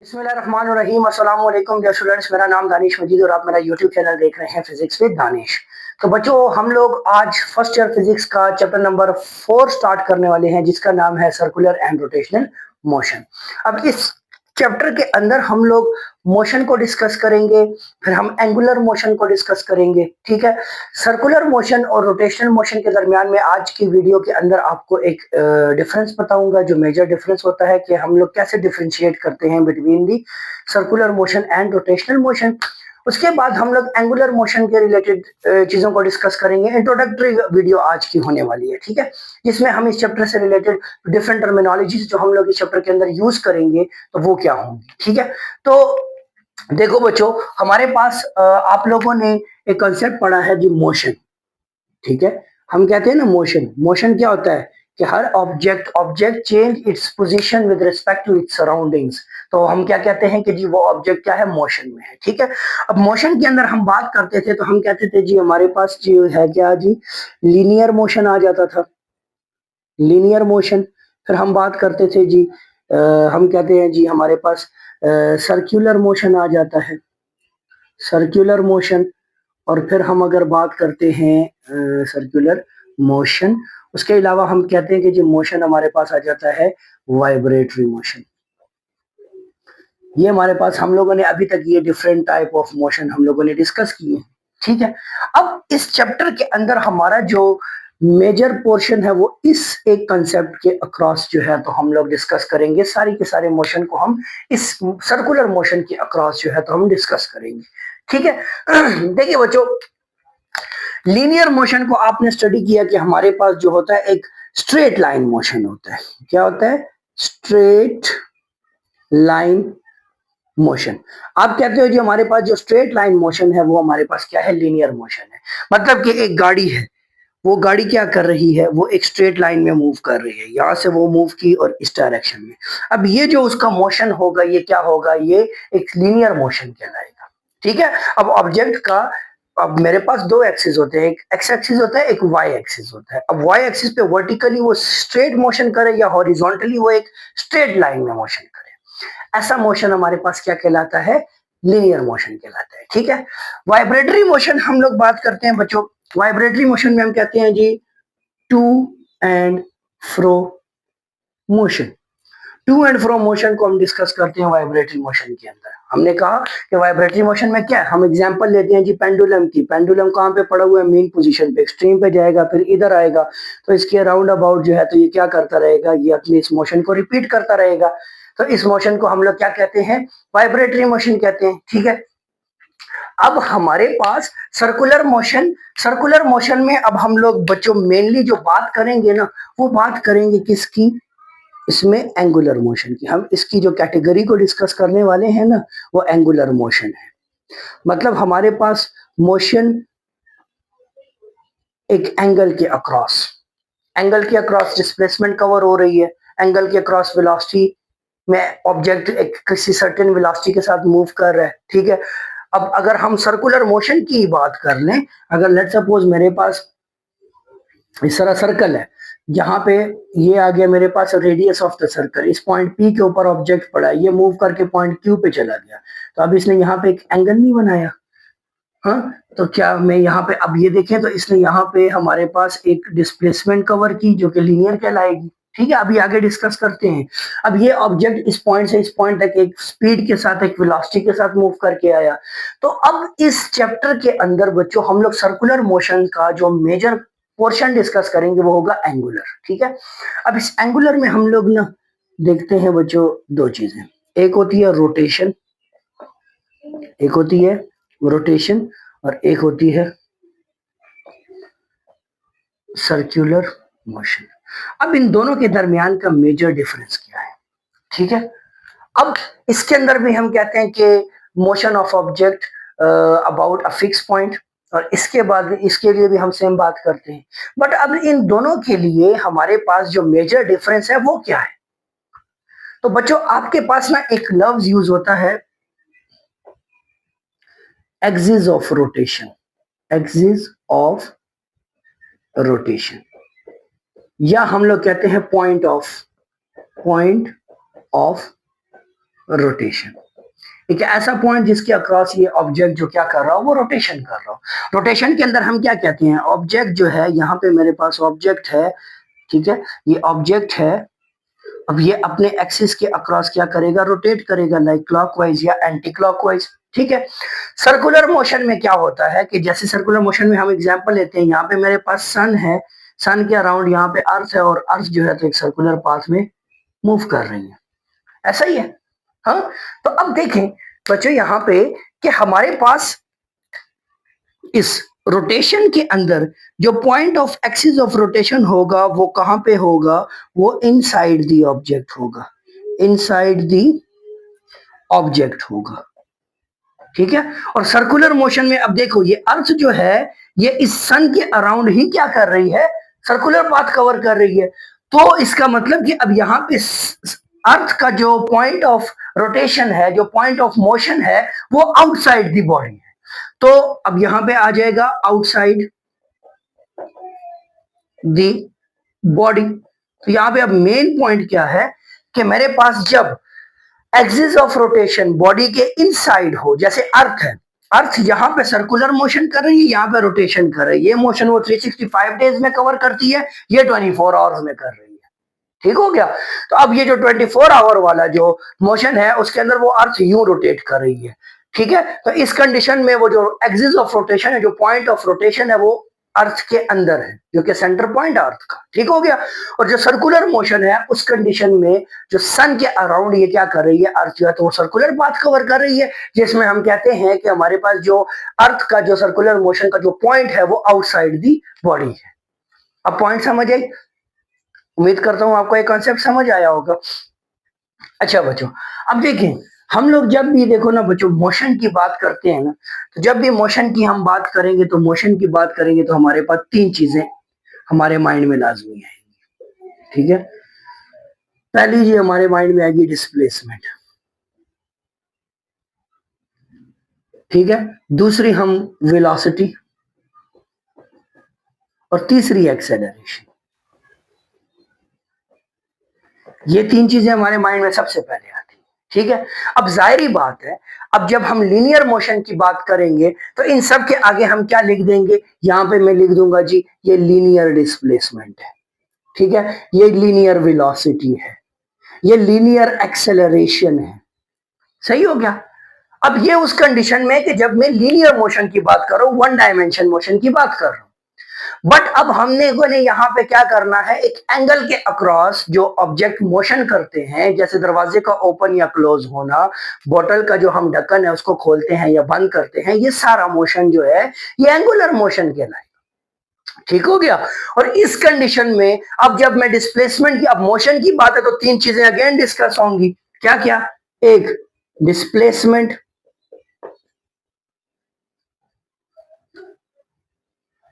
बिस्मिल्लाहिर्रहमानिर्रहीम अस्सलाम वालेकुम डियर स्टूडेंट्स। मेरा नाम दानिश मजीद और आप मेरा यूट्यूब चैनल देख रहे हैं फिजिक्स विद दानिश। तो बच्चों, हम लोग आज फर्स्ट ईयर फिजिक्स का चैप्टर नंबर 4 स्टार्ट करने वाले हैं, जिसका नाम है सर्कुलर एंड रोटेशनल मोशन। अब इस चैप्टर के अंदर हम लोग मोशन को डिस्कस करेंगे, फिर हम एंगुलर मोशन को डिस्कस करेंगे। ठीक है, सर्कुलर मोशन और रोटेशनल मोशन के दरमियान में आज की वीडियो के अंदर आपको एक डिफरेंस बताऊंगा, जो मेजर डिफरेंस होता है कि हम लोग कैसे डिफरेंशिएट करते हैं between the circular motion and rotational motion. उसके बाद हम लोग एंगुलर मोशन के रिलेटेड चीजों को डिस्कस करेंगे। इंट्रोडक्टरी वीडियो आज की होने वाली है, ठीक है, जिसमें हम इस चैप्टर से रिलेटेड डिफरेंट टर्मिनोलॉजीज जो हम लोग इस चैप्टर के अंदर यूज करेंगे तो वो क्या होंगी। ठीक है, तो देखो बच्चों, हमारे पास आप लोगों ने एक कंसेप्ट पढ़ा है जी, मोशन। ठीक है, हम कहते हैं ना मोशन। मोशन क्या होता है कि हर object object change its position with respect to its surroundings. तो हम क्या कहते हैं कि जी वो ऑब्जेक्ट क्या है, मोशन में है। ठीक है, अब मोशन के अंदर हम बात करते थे तो हम कहते थे जी हमारे पास जी है क्या जी, लीनियर मोशन आ जाता था, लीनियर मोशन। फिर हम बात करते थे जी हम कहते हैं जी हमारे पास सर्कुलर मोशन आ जाता है, सर्कुलर मोशन। और फिर हम अगर बात करते हैं सर्कुलर मोशन, उसके अलावा हम कहते हैं कि जो मोशन हमारे पास आ जाता है वाइब्रेटरी मोशन। ये हमारे पास हम लोगों ने अभी तक ये डिफरेंट टाइप ऑफ मोशन हम लोगों ने डिस्कस किए। ठीक है, अब इस चैप्टर के अंदर हमारा जो मेजर पोर्शन है वो इस एक कंसेप्ट के अक्रॉस जो है तो हम लोग डिस्कस करेंगे। सारी के सारे मोशन को हम इस सर्कुलर मोशन के अक्रॉस जो है तो हम डिस्कस करेंगे। ठीक है, देखिए बच्चों, लीनियर मोशन को आपने स्टडी किया कि हमारे पास जो होता है एक स्ट्रेट लाइन मोशन होता है। क्या होता है? Straight line motion. आप कहते हो जी हमारे पास जो स्ट्रेट लाइन मोशन है वो हमारे पास क्या है, लीनियर मोशन है। मतलब कि एक गाड़ी है, वो गाड़ी क्या कर रही है, वो एक स्ट्रेट लाइन में मूव कर रही है, यहां से वो मूव की और इस डायरेक्शन में। अब ये जो उसका मोशन होगा ये क्या होगा, ये एक लीनियर मोशन कहलाएगा। ठीक है, अब ऑब्जेक्ट का, अब मेरे पास दो एक्सिस होते हैं, एक एक्स एक्सिस होता है, एक वाई एक्सिस होता है। अब वाई एक्सिस पे वर्टिकली वो स्ट्रेट मोशन करे या हॉरिजॉन्टली वो एक स्ट्रेट लाइन में मोशन करे, ऐसा मोशन हमारे पास क्या कहलाता है, लीनियर मोशन कहलाता है। ठीक है, वाइब्रेटरी मोशन हम लोग बात करते हैं बच्चों। वाइब्रेटरी मोशन में हम कहते हैं जी to and fro motion. To and fro motion को हम डिस्कस करते हैं वाइब्रेटरी मोशन के अंदर। हमने कहा कि वाइब्रेटरी मोशन में क्या है, हम एग्जांपल लेते हैं जी पेंडुलम की। पेंडुलम कहाँ पे पड़ा हुआ है, मेन पोजीशन पे, एक्सट्रीम पे जाएगा फिर इधर आएगा, तो इसके राउंड अबाउट जो है तो ये क्या करता रहेगा, ये अपने इस मोशन को रिपीट करता रहेगा। तो इस मोशन को हम लोग क्या कहते हैं, वाइब्रेटरी मोशन कहते हैं। ठीक है, अब हमारे पास सर्कुलर मोशन, सर्कुलर मोशन में अब हम लोग बच्चों मेनली जो बात करेंगे ना, वो बात करेंगे किसकी, इसमें एंगुलर मोशन की। हम इसकी जो कैटेगरी को डिस्कस करने वाले हैं ना, वो एंगुलर मोशन है। मतलब हमारे पास मोशन एक एंगल के अक्रॉस, एंगल के अक्रॉस डिस्प्लेसमेंट कवर हो रही है, एंगल के अक्रॉस वेलोसिटी में ऑब्जेक्ट एक किसी सर्टेन वेलोसिटी के साथ मूव कर रहा है। ठीक है, अब अगर हम सर्कुलर मोशन की बात कर लें, अगर लेट सपोज मेरे पास इस तरह सर्कल है, यहाँ पे ये आ गया मेरे पास रेडियस ऑफ द सर्कल, इस पॉइंट पी के ऊपर ऑब्जेक्ट पड़ा है, ये मूव करके पॉइंट क्यू पे चला गया, तो अब इसने यहाँ पे एक एंगल नहीं बनाया। हाँ, तो क्या मैं यहाँ पे अब ये देखें तो इसने यहाँ पे हमारे पास एक डिस्प्लेसमेंट कवर की जो कि लीनियर कहलाएगी। ठीक है, अभी आगे डिस्कस करते हैं। अब ये ऑब्जेक्ट इस पॉइंट से इस पॉइंट तक एक स्पीड के साथ, एक वेलोसिटी के साथ मूव करके आया। तो अब इस चैप्टर के अंदर बच्चों हम लोग सर्कुलर मोशन का जो मेजर पोर्शन डिस्कस करेंगे वो होगा एंगुलर। ठीक है, अब इस एंगुलर में हम लोग ना देखते हैं बच्चों दो चीजें, एक होती है रोटेशन, एक होती है रोटेशन और एक होती है सर्कुलर मोशन। अब इन दोनों के दरमियान का मेजर डिफरेंस क्या है। ठीक है, अब इसके अंदर भी हम कहते हैं कि motion of object about a fix point, और इसके बाद इसके लिए भी हम सेम बात करते हैं। बट अब इन दोनों के लिए हमारे पास जो मेजर डिफरेंस है वो क्या है। तो बच्चों आपके पास ना एक लफ्ज यूज होता है axis of rotation, axis of rotation, या हम लोग कहते हैं पॉइंट ऑफ रोटेशन। एक ऐसा पॉइंट जिसके अक्रॉस ये ऑब्जेक्ट जो क्या कर रहा हो वो रोटेशन कर रहा हो। रोटेशन के अंदर हम क्या कहते हैं, ऑब्जेक्ट जो है, यहाँ पे मेरे पास ऑब्जेक्ट है, ठीक है, ये ऑब्जेक्ट है, अब ये अपने एक्सिस के अक्रॉस क्या करेगा, रोटेट करेगा, लाइक क्लॉकवाइज या एंटी क्लॉकवाइज, ठीक है। सर्कुलर मोशन में क्या होता है कि जैसे सर्कुलर मोशन में हम एग्जांपल लेते हैं, यहाँ पे मेरे पास सन है, सन के अराउंड यहाँ पे अर्थ है, और अर्थ जो है तो एक सर्कुलर पाथ में मूव कर रही है, ऐसा ही है। हाँ, तो अब देखें बच्चों यहाँ पे कि हमारे पास इस रोटेशन के अंदर जो point of axis of rotation होगा वो कहां पे होगा, वो इनसाइड दी ऑब्जेक्ट होगा, इनसाइड दी ऑब्जेक्ट होगा, ठीक है। और सर्कुलर मोशन में अब देखो ये अर्थ जो है ये इस सन के अराउंड ही क्या कर रही है, सर्कुलर पाथ कवर कर रही है। तो इसका मतलब कि अब यहाँ पे अर्थ का जो पॉइंट ऑफ रोटेशन है, जो पॉइंट ऑफ मोशन है, वो आउटसाइड दी बॉडी है। तो अब यहां पे आ जाएगा आउटसाइड दी बॉडी। तो यहां पे अब मेन पॉइंट क्या है कि मेरे पास जब एक्सिस ऑफ रोटेशन बॉडी के इनसाइड हो, जैसे अर्थ है, अर्थ यहाँ पे सर्कुलर मोशन कर रही है, यहाँ पे रोटेशन कर रही है, ये मोशन वो 365 डेज में कवर करती है, ये 24 आवर्स में कर रही है, ठीक हो गया। तो अब ये जो 24 आवर वाला जो मोशन है उसके अंदर वो अर्थ यूं रोटेट कर रही है, ठीक है। तो इस कंडीशन में वो जो एक्सिस ऑफ रोटेशन है, जो पॉइंट ऑफ रोटेशन है, वो अर्थ के अंदर है, जो कि सेंटर पॉइंट अर्थ का, ठीक हो गया। और जो सर्कुलर मोशन है उस कंडीशन में जो सन के अराउंड ये क्या कर रही है, अर्थ जो है तो वो सर्कुलर पाथ कवर कर रही है, जिसमें हम कहते हैं कि हमारे पास जो अर्थ का जो सर्कुलर मोशन का जो पॉइंट है वो आउटसाइड दी बॉडी है। अब पॉइंट समझ आई, उम्मीद करता हूं आपको ये कॉन्सेप्ट समझ आया होगा। अच्छा बच्चों, अब देखिए हम लोग जब भी देखो ना बच्चों मोशन की बात करते हैं ना, तो जब भी मोशन की हम बात करेंगे तो मोशन की बात करेंगे तो हमारे पास तीन चीजें हमारे माइंड में लाजमी आएंगी, ठीक है। पहली जी हमारे माइंड में आएगी डिस्प्लेसमेंट, ठीक है, दूसरी हम वेलोसिटी, और तीसरी एक्सेलरेशन। ये तीन चीजें हमारे माइंड में सबसे पहले आती है, ठीक है। अब जाहिर बात है, अब जब हम लीनियर मोशन की बात करेंगे तो इन सब के आगे हम क्या लिख देंगे, यहां पे मैं लिख दूंगा जी ये लीनियर डिस्प्लेसमेंट है, ठीक है, ये लीनियर वेलोसिटी है, ये लीनियर एक्सेलरेशन है, सही हो गया। अब ये उस कंडीशन में कि जब मैं लीनियर मोशन की बात कर रहा हूं, वन डायमेंशन मोशन की बात कर रहा हूं। बट अब हमने को ने यहाँ पे क्या करना है, एक एंगल के अक्रॉस जो ऑब्जेक्ट मोशन करते हैं, जैसे दरवाजे का ओपन या क्लोज होना, बोतल का जो हम ढक्कन है उसको खोलते हैं या बंद करते हैं, ये सारा मोशन जो है ये एंगुलर मोशन कहलाएगा, ठीक हो गया। और इस कंडीशन में अब जब मैं डिस्प्लेसमेंट की, अब मोशन की बात है तो तीन चीजें अगेन डिस्कस होंगी, क्या क्या, एक डिस्प्लेसमेंट,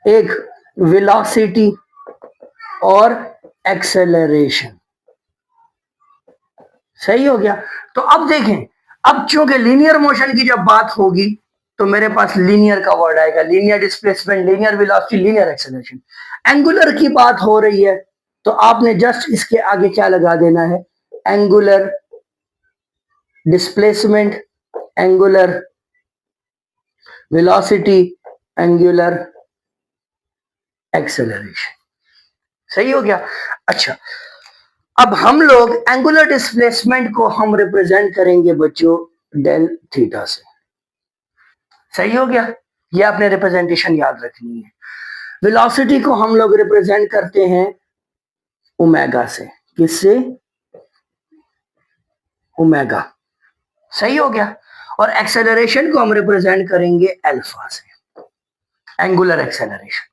एक वेलोसिटी, और एक्सेलरेशन, सही हो गया। तो अब देखें, अब चूंकि लीनियर मोशन की जब बात होगी तो मेरे पास लीनियर का वर्ड आएगा, linear displacement, linear velocity, linear acceleration. Angular की बात हो रही है तो आपने जस्ट इसके आगे क्या लगा देना है, angular displacement, angular velocity, angular acceleration, सही हो गया। अच्छा, अब हम लोग एंगुलर डिस्प्लेसमेंट को हम रिप्रेजेंट करेंगे बच्चों डेल थीटा से, सही हो गया, ये आपने रिप्रेजेंटेशन याद रखनी है। वेलोसिटी को हम लोग रिप्रेजेंट करते हैं ओमेगा से, किससे, ओमेगा, सही हो गया। और एक्सेलरेशन को हम रिप्रेजेंट करेंगे अल्फा से, एंगुलर एक्सेलरेशन को।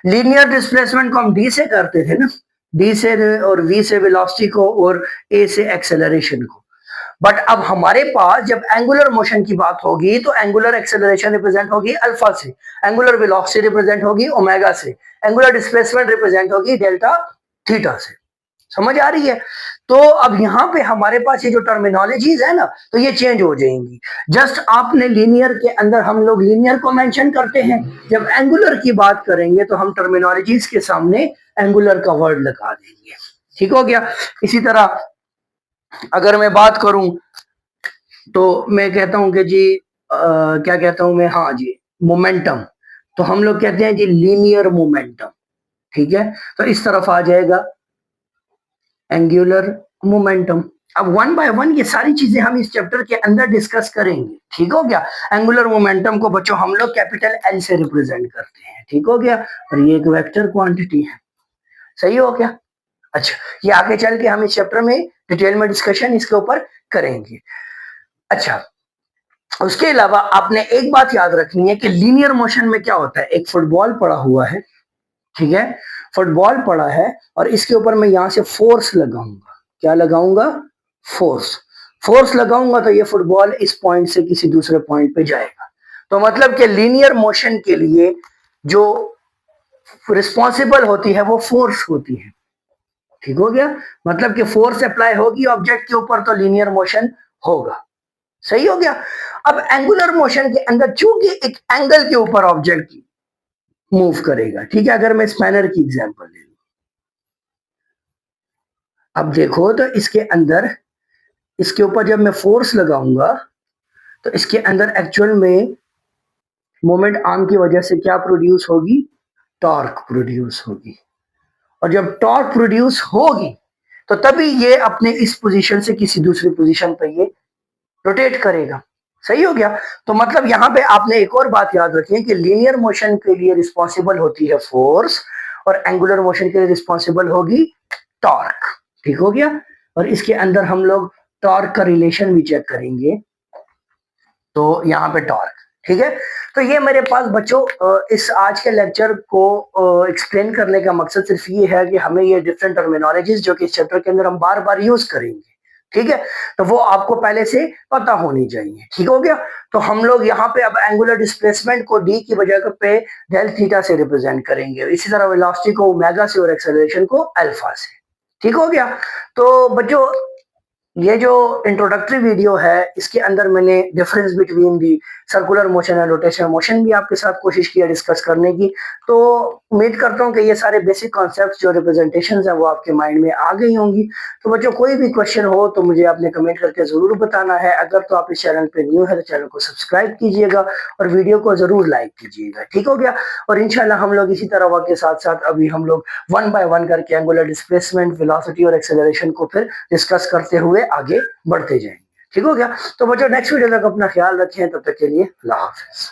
लीनियर डिस्प्लेसमेंट को हम डी से करते थे ना, डी से, और वी से वेलोसिटी को, और ए से एक्सेलरेशन को। बट अब हमारे पास जब एंगुलर मोशन की बात होगी तो एंगुलर एक्सेलरेशन रिप्रेजेंट होगी अल्फा से, एंगुलर वेलोसिटी रिप्रेजेंट होगी ओमेगा से, एंगुलर डिस्प्लेसमेंट रिप्रेजेंट होगी डेल्टा थीटा से, समझ आ रही है। तो अब यहाँ पे हमारे पास ये जो टर्मिनोलॉजीज है ना तो ये चेंज हो जाएंगी। जस्ट आपने लीनियर के अंदर हम लोग लीनियर को मेंशन करते हैं, जब एंगुलर की बात करेंगे तो हम टर्मिनोलॉजीज के सामने एंगुलर का वर्ड लगा देंगे, ठीक हो गया। इसी तरह अगर मैं बात करूं तो मैं कहता हूँ कि जी क्या कहता हूँ मैं, हाँ जी, मोमेंटम। तो हम लोग कहते हैं जी लीनियर मोमेंटम, ठीक है? तो इस तरफ आ जाएगा एंगुलर मोमेंटम। अब वन बाय वन ये सारी चीजें हम इस चैप्टर के अंदर डिस्कस करेंगे, ठीक हो गया? एंगुलर मोमेंटम को बच्चों हम लोग कैपिटल एल से रिप्रेजेंट करते हैं, ठीक हो गया? और ये एक वेक्टर क्वांटिटी है, सही हो गया? अच्छा, ये आगे चल के हम इस चैप्टर में डिटेल में डिस्कशन इसके ऊपर करेंगे। अच्छा, उसके अलावा आपने एक बात याद रखनी है कि लीनियर मोशन में क्या होता है। एक फुटबॉल पड़ा हुआ है, ठीक है? फुटबॉल पड़ा है और इसके ऊपर मैं यहां से फोर्स लगाऊंगा। क्या लगाऊंगा? फोर्स। फोर्स लगाऊंगा तो ये फुटबॉल इस पॉइंट से किसी दूसरे पॉइंट पे जाएगा। तो मतलब कि लीनियर मोशन के लिए जो रिस्पॉन्सिबल होती है वो फोर्स होती है, ठीक हो गया? मतलब कि फोर्स अप्लाई होगी ऑब्जेक्ट के ऊपर तो लीनियर मोशन होगा, सही हो गया? अब एंगुलर मोशन के अंदर चूंकि एक एंगल के ऊपर ऑब्जेक्ट मूव करेगा, ठीक है? अगर मैं स्पैनर की एग्जांपल ले लूं, अब देखो तो इसके अंदर, इसके ऊपर जब मैं फोर्स लगाऊंगा तो इसके अंदर एक्चुअल में मोमेंट आर्म की वजह से क्या प्रोड्यूस होगी? टॉर्क प्रोड्यूस होगी। और जब टॉर्क प्रोड्यूस होगी तो तभी ये अपने इस पोजीशन से किसी दूसरी पोजीशन पे ये रोटेट करेगा, सही हो गया? तो मतलब यहां पे आपने एक और बात याद रखी है कि लीनियर मोशन के लिए रिस्पॉन्सिबल होती है फोर्स और एंगुलर मोशन के लिए रिस्पॉन्सिबल होगी टॉर्क, ठीक हो गया? और इसके अंदर हम लोग टॉर्क का रिलेशन भी चेक करेंगे। तो यहाँ पे टॉर्क, ठीक है? तो ये मेरे पास बच्चों इस आज के लेक्चर को एक्सप्लेन करने का मकसद सिर्फ ये है कि हमें ये डिफरेंट टर्मिनोलॉजीज जो कि इस चैप्टर के अंदर हम बार बार यूज करेंगे, ठीक है? तो वो आपको पहले से पता होनी चाहिए, ठीक हो गया? तो हम लोग यहाँ पे अब एंगुलर डिस्प्लेसमेंट को डी की वजह पे डेल थीटा से रिप्रेजेंट करेंगे, इसी तरह वेलोसिटी को ओमेगा से और एक्सेलरेशन को अल्फा से, ठीक हो गया? तो बच्चों ये जो इंट्रोडक्टरी वीडियो है इसके अंदर मैंने difference between the circular motion and rotational motion भी आपके साथ कोशिश किया डिस्कस करने की। तो उम्मीद करता हूं कि ये सारे बेसिक कॉन्सेप्ट्स जो रिप्रेजेंटेशंस हैं वो आपके माइंड में आ गई होंगी। तो बच्चों कोई भी क्वेश्चन हो तो मुझे आपने कमेंट करके जरूर बताना है। अगर तो आप इस चैनल पे न्यू है तो चैनल को सब्सक्राइब कीजिएगा और वीडियो को जरूर लाइक कीजिएगा, ठीक हो गया? और इंशाल्लाह हम लोग इसी तरह के साथ साथ अभी हम लोग वन बाय वन करके एंगुलर डिस्प्लेसमेंट, वेलोसिटी और एक्सेलरेशन को फिर डिस्कस करते हुए आगे बढ़ते जाएंगे, ठीक हो गया? तो बच्चों नेक्स्ट वीडियो तक अपना ख्याल रखें, तब तक के लिए अल्लाह हाफिज।